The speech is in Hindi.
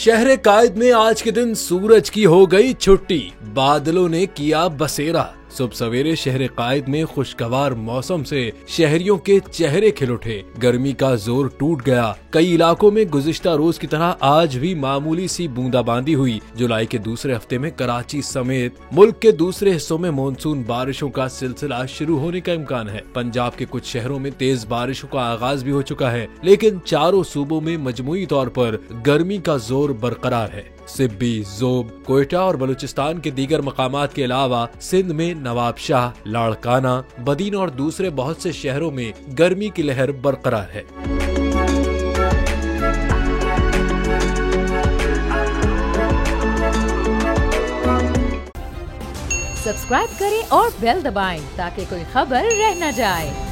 शहर कायद में आज के दिन सूरज की हो गई छुट्टी, बादलों ने किया बसेरा। सुबह सवेरे शहर कायद में खुशगवार मौसम से शहरियों के चेहरे खिल उठे। गर्मी का जोर टूट गया। कई इलाकों में गुज़िश्ता रोज की तरह आज भी मामूली सी बूंदाबांदी हुई। जुलाई के दूसरे हफ्ते में कराची समेत मुल्क के दूसरे हिस्सों में मानसून बारिशों का सिलसिला शुरू होने का इम्कान है। पंजाब के कुछ शहरों में तेज बारिशों का आगाज भी हो चुका है, लेकिन चारों सूबों में मजमूई तौर पर गर्मी का जोर बरकरार है। सिब्बी, जोब, कोयटा और बलूचिस्तान के दीगर मकामात के अलावा सिंध में नवाबशाह, लाड़काना, बदीन और दूसरे बहुत से शहरों में गर्मी की लहर बरकरार है। सब्सक्राइब करें और बेल दबाएं ताकि कोई खबर रह न जाए।